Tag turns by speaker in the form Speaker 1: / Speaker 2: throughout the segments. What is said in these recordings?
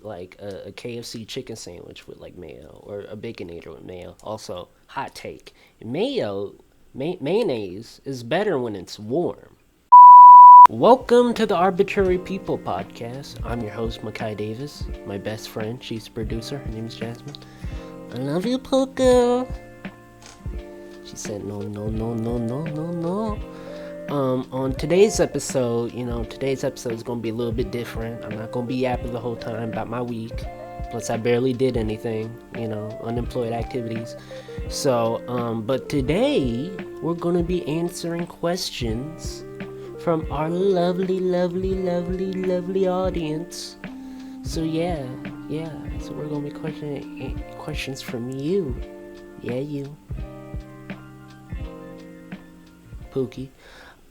Speaker 1: eat like a KFC chicken sandwich with like mayo or a baconator with mayo. Also, hot take: mayonnaise is better when it's warm. Welcome to the Arbitrary People podcast. I'm your host, Makai Davis. My best friend, she's the producer. Her name is Jasmine. I love you, Poco. She said, no, no, no, no, no, no, no. On today's episode, today's episode is gonna be a little bit different. I'm not gonna be yapping the whole time about my week. Plus, I barely did anything, unemployed activities. So, but today we're gonna be answering questions from our lovely, lovely, lovely, lovely audience. So yeah. So we're gonna be questioning questions from you. Yeah, you, Pookie.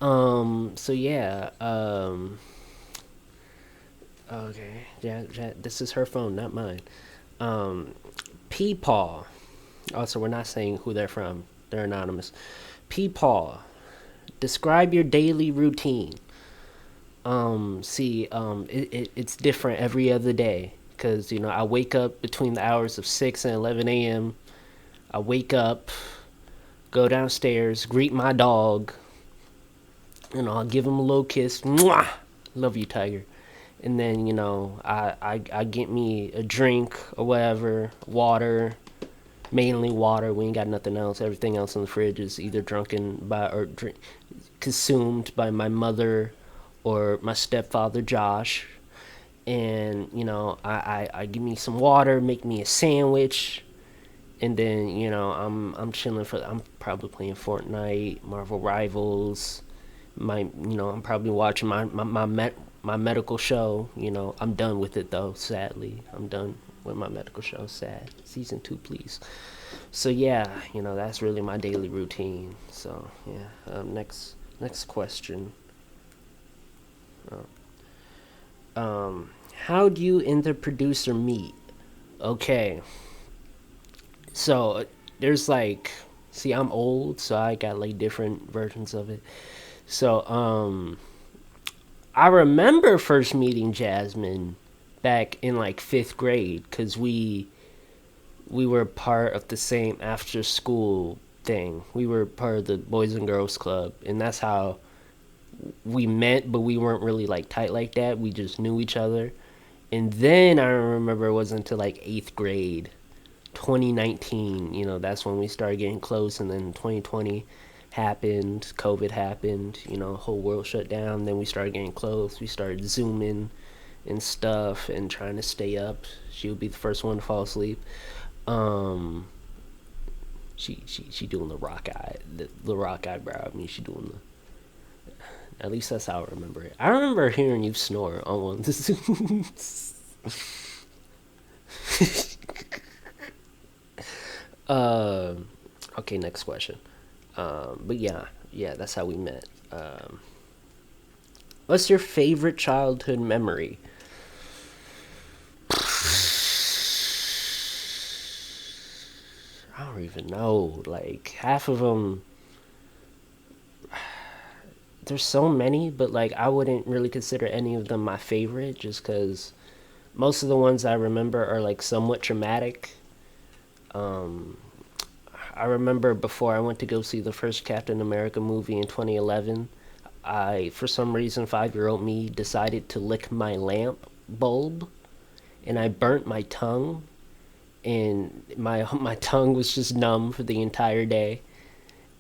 Speaker 1: So yeah, okay, this is her phone, not mine. Peepaw. Also, we're not saying who they're from. They're anonymous. Peepaw. Describe your daily routine. It's different every other day. Because, I wake up between the hours of 6 and 11 a.m. I wake up, go downstairs, greet my dog. I'll give him a little kiss. Mwah! Love you, Tiger. And then, I get me a drink or whatever, water, mainly water. We ain't got nothing else. Everything else in the fridge is either consumed by my mother or my stepfather, Josh. And, I give me some water, make me a sandwich. And then, I'm chilling I'm probably playing Fortnite, Marvel Rivals. I'm probably watching my medical show. I'm done with it though. Sadly, I'm done with my medical show. Sad. Season 2, please. So yeah, that's really my daily routine. So yeah. Next question. How do you and the producer meet? Okay. So there's see, I'm old, so I got different versions of it. So, I remember first meeting Jasmine back in 5th grade because we were part of the same after school thing. We were part of the Boys and Girls Club, and that's how we met, but we weren't really tight like that. We just knew each other. And then I remember it wasn't until 8th grade, 2019, that's when we started getting close, and then 2020 happened, COVID happened, whole world shut down. Then we started getting close. We started zooming and stuff and trying to stay up. She would be the first one to fall asleep. She doing the rock eye, the rock eyebrow. I mean, she doing the. At least that's how I remember it. I remember hearing you snore on one of the zooms. Okay, next question. But yeah, that's how we met. What's your favorite childhood memory? I don't even know. Half of them. There's so many, but I wouldn't really consider any of them my favorite, just because most of the ones I remember are somewhat traumatic. I remember before I went to go see the first Captain America movie in 2011, for some reason, 5-year-old me decided to lick my lamp bulb, and I burnt my tongue, and my tongue was just numb for the entire day.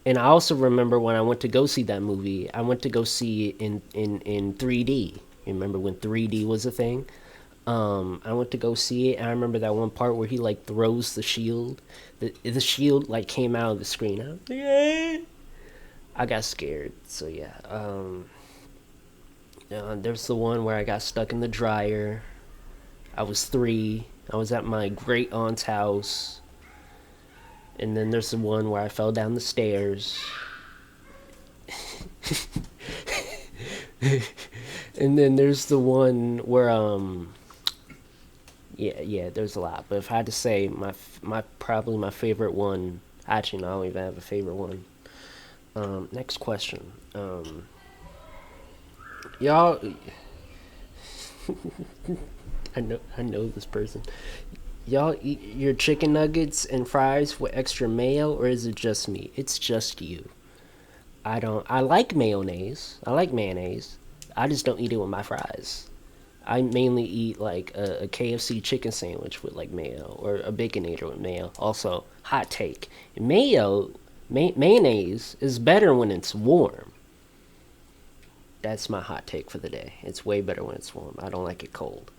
Speaker 1: And I also remember when I went to go see that movie, I went to go see it in 3D. You remember when 3D was a thing? I went to go see it, and I remember that one part where he throws the shield. The shield came out of the screen. I got scared. So yeah. There's the one where I got stuck in the dryer. I was 3. I was at my great aunt's house. And then there's the one where I fell down the stairs. And then there's the one where yeah, there's a lot. But if I had to say my probably my favorite one, actually no, I don't even have a favorite one. Next question. Y'all I know this person. Y'all eat your chicken nuggets and fries with extra mayo, or is it just me? It's just you. I don't. I like mayonnaise. I like mayonnaise. I just don't eat it with my fries. I mainly eat like a KFC chicken sandwich with like mayo, or a baconator with mayo. Also, hot take: mayonnaise is better when it's warm. That's my hot take for the day. It's way better when it's warm. I don't like it cold.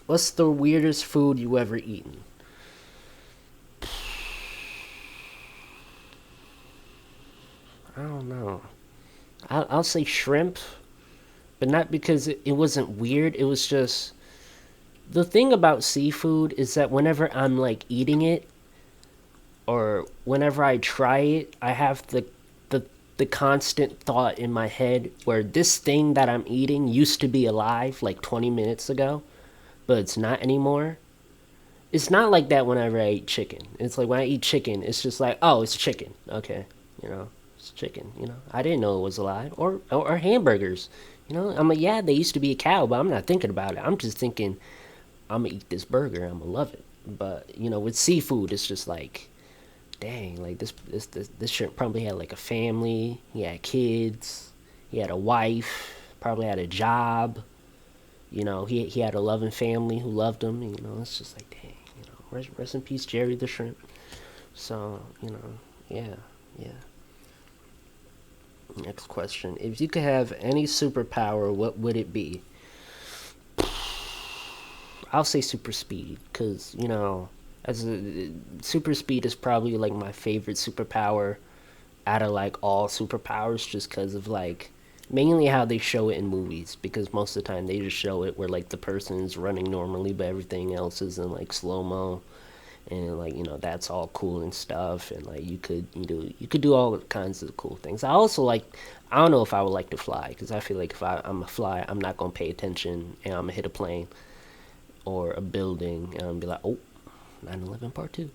Speaker 1: What's the weirdest food you ever eaten? I don't know. I'll say shrimp, but not because it wasn't weird. It was just the thing about seafood is that whenever I'm like eating it, or whenever I try it, I have the the constant thought in my head where this thing that I'm eating used to be alive like 20 minutes ago, but it's not anymore. It's not like that whenever I eat chicken. It's like when I eat chicken, it's just like, oh, it's chicken. Okay, you know, it's chicken. I didn't know it was alive. Or hamburgers. I'm like, yeah, they used to be a cow, but I'm not thinking about it. I'm just thinking, I'm gonna eat this burger. I'm gonna love it. But with seafood, it's just like, dang, like this shrimp probably had like a family. He had kids. He had a wife. Probably had a job. He had a loving family who loved him. It's just like, dang. Rest in peace, Jerry the shrimp. So yeah, yeah. Next question: if you could have any superpower, what would it be? I'll say super speed, because super speed is probably like my favorite superpower out of like all superpowers, just because of like mainly how they show it in movies, because most of the time they just show it where like the person is running normally but everything else is in like slow mo, and like that's all cool and stuff, and like you could do all kinds of cool things. I don't know if I would like to fly, because I feel like if I'm a fly, I'm not gonna pay attention and I'm gonna hit a plane or a building and I'm gonna be like, oh, 9/11 part 2.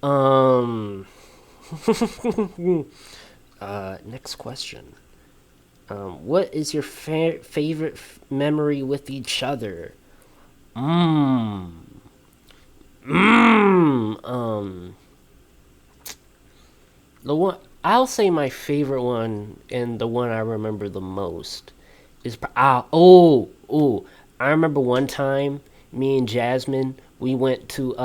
Speaker 1: um Next question. What is your favorite memory with each other? Mmm. Mmm. The one I'll say my favorite one, and the one I remember the most is I remember one time me and Jasmine, we went to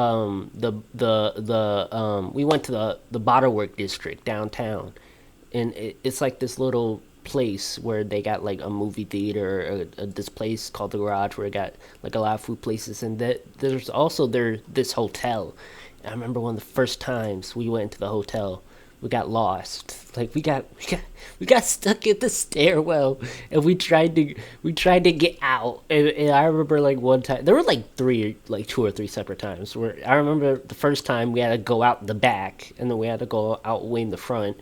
Speaker 1: we went to the bottle work district downtown, and it's like this little place where they got like a movie theater, this place called the Garage, where it got like a lot of food places, and that there's also this hotel. And I remember one of the first times we went into the hotel, we got lost. Like we got stuck at the stairwell, and we tried to get out. And I remember like one time there were like two or three separate times where I remember the first time we had to go out the back, and then we had to go out way in the front.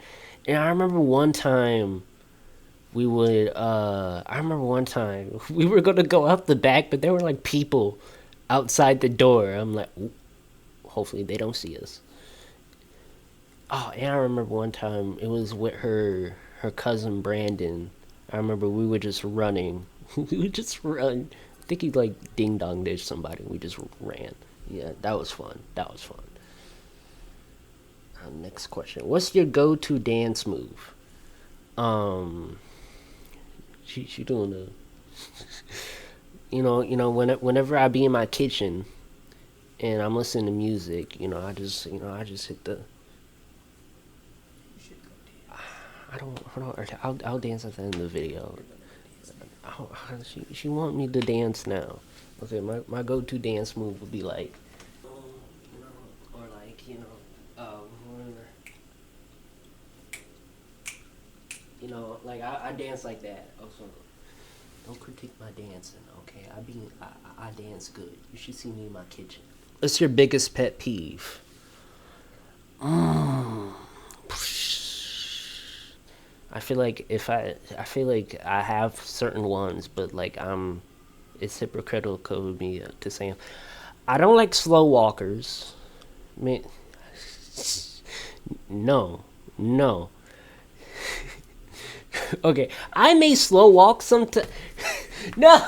Speaker 1: And I remember one time I remember one time we were gonna go out the back, but there were like people outside the door. I'm like, "Ooh, hopefully they don't see us." Oh, and I remember one time it was with her cousin Brandon. I remember we were just running. We would just run. I think he like ding dong ditched somebody. We just ran. Yeah, that was fun. That was fun. Next question: what's your go-to dance move? Um, she doing the whenever I be in my kitchen and I'm listening to music, I just hit the. I don't. I'll dance at the end of the video. Oh, she want me to dance now. Okay, my go-to dance move would be like, or like like I dance like that. Also, don't critique my dancing, okay? I dance good. You should see me in my kitchen. What's your biggest pet peeve? Mm. I feel like I have certain ones, but like it's hypocritical of me to say I don't like slow walkers. I mean, no, no. Okay, I may slow walk sometimes. No.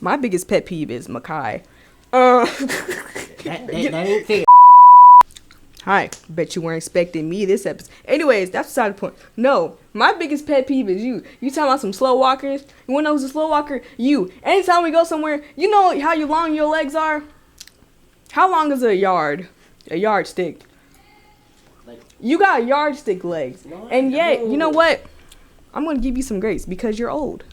Speaker 2: My biggest pet peeve is Makai.
Speaker 1: That ain't fair.
Speaker 2: Hi, bet you weren't expecting me this episode. Anyways, that's beside the point. No, my biggest pet peeve is you. You talking about some slow walkers? You wanna know who's a slow walker? You. Anytime we go somewhere, you know how long your legs are? How long is a yardstick?
Speaker 1: Like,
Speaker 2: You got yardstick legs.
Speaker 1: No,
Speaker 2: And yet,
Speaker 1: no.
Speaker 2: you know what? I'm gonna give you some grace because you're old.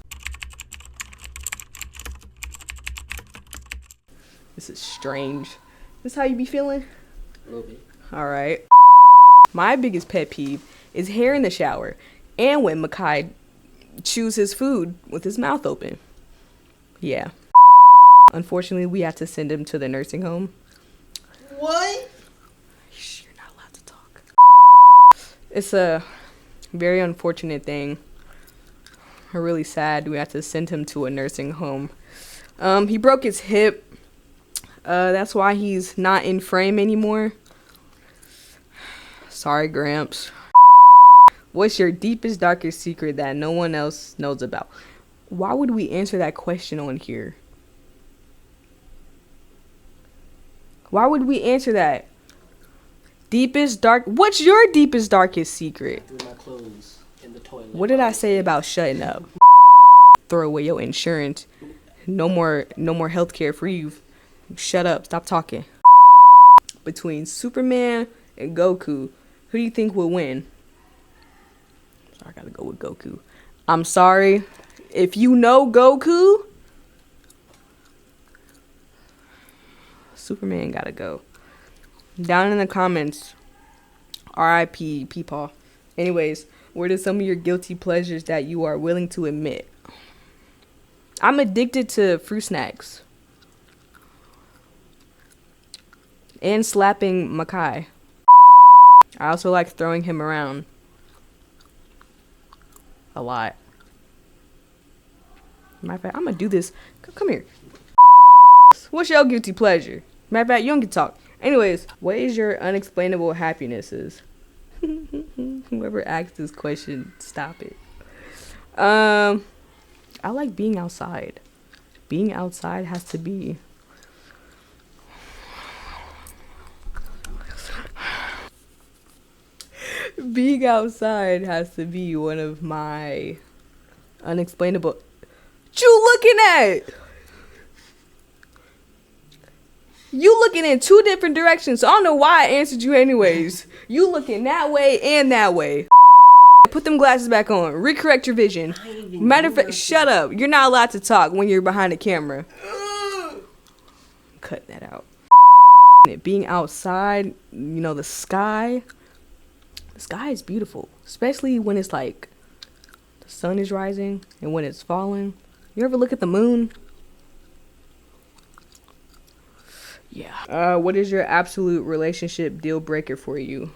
Speaker 2: This is strange. This how you be feeling?
Speaker 1: a little bit.
Speaker 2: Alright. My biggest pet peeve is hair in the shower and when Makai chews his food with his mouth open. Yeah. Unfortunately, we had to send him to the nursing home.
Speaker 1: What?
Speaker 2: Shh, you're not allowed to talk. It's a very unfortunate thing. Really sad. We had to send him to a nursing home. He broke his hip. That's why he's not in frame anymore. Sorry, Gramps. What's your deepest, darkest secret that no one else knows about? Why would we answer that question on here? Why would we answer that? What's your deepest, darkest secret?
Speaker 1: I threw my clothes in the toilet.
Speaker 2: What did I say about shutting up? Throw away your insurance. No more healthcare for you. Shut up. Stop talking. Between Superman and Goku, who do you think will win? I gotta go with Goku. I'm sorry. If you know Goku, Superman gotta go. Down in the comments, R.I.P. Peepaw. Anyways, what are some of your guilty pleasures that you are willing to admit? I'm addicted to fruit snacks. And slapping Makai. I also like throwing him around. A lot. Matter of fact, I'm gonna do this. Come here. What's your guilty pleasure? Matter of fact, you don't get to talk. Anyways, what is your unexplainable happinesses? Whoever asked this question, stop it. I like being outside. Being outside has to be... Being outside has to be one of my unexplainable... What you looking at? You looking in two different directions, so I don't know why I answered you anyways. You looking that way and that way. Put them glasses back on. Recorrect your vision. Matter of fact, shut up. You're not allowed to talk when you're behind the camera. Cut that out. Being outside, you know, the sky. The sky is beautiful, especially when it's like the sun is rising and when it's falling. You ever look at the moon? Yeah. What is your absolute relationship deal breaker for you?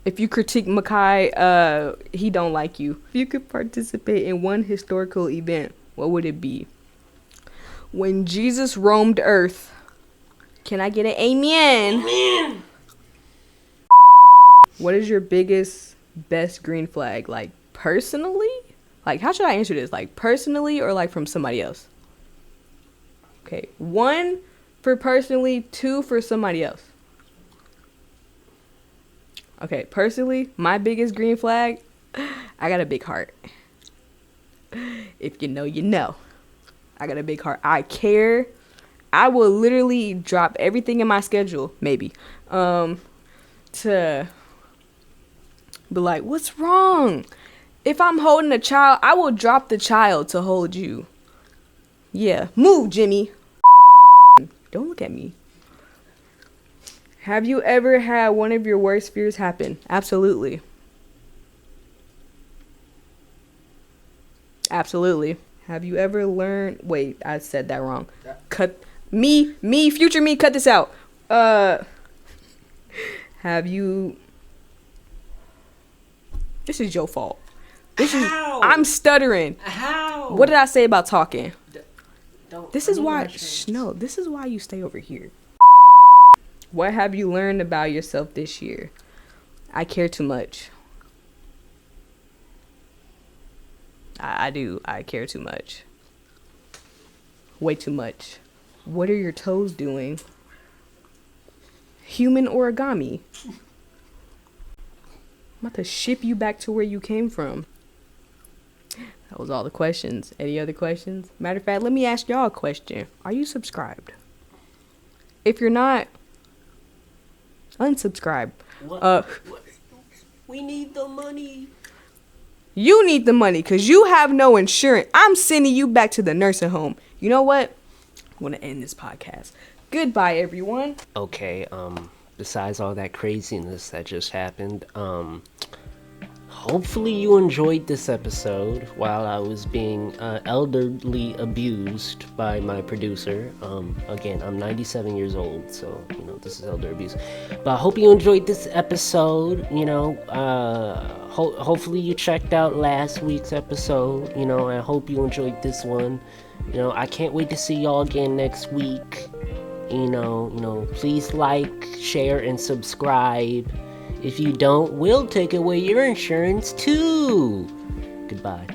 Speaker 2: If you critique Makai, he don't like you. If you could participate in one historical event, what would it be? When Jesus roamed Earth. Can I get an amen? Amen. What is your biggest, best green flag? Like, personally? Like, how should I answer this? Like, personally or like from somebody else? Okay, 1 for personally, 2 for somebody else. Okay, personally, my biggest green flag, I got a big heart. If you know, you know. I got a big heart. I care. I will literally drop everything in my schedule, maybe, to be like, what's wrong? If I'm holding a child, I will drop the child to hold you. Yeah, move, Jimmy. Don't look at me. Have you ever had one of your worst fears happen? Absolutely. Absolutely. Have you ever learned... Wait, I said that wrong. Future me, cut this out. Have you... This is your fault. I'm stuttering.
Speaker 1: How?
Speaker 2: What did I say about talking? This is why...
Speaker 1: No.
Speaker 2: this is why you stay over here. What have you learned about yourself this year? I care too much. I do. I care too much. Way too much. What are your toes doing? Human origami. I'm about to ship you back to where you came from. That was all the questions. Any other questions? Matter of fact, let me ask y'all a question. Are you subscribed? If you're not, unsubscribe.
Speaker 1: What? We need the money.
Speaker 2: You need the money because you have no insurance. I'm sending you back to the nursing home. You know what? I'm going to end this podcast. Goodbye, everyone.
Speaker 1: Okay, besides all that craziness that just happened, hopefully you enjoyed this episode while I was being elderly abused by my producer. Again, I'm 97 years old, so, this is elder abuse. But I hope you enjoyed this episode, hopefully you checked out last week's episode, I hope you enjoyed this one. I can't wait to see y'all again next week. Please like, share, and subscribe. If you don't, we'll take away your insurance too. Goodbye.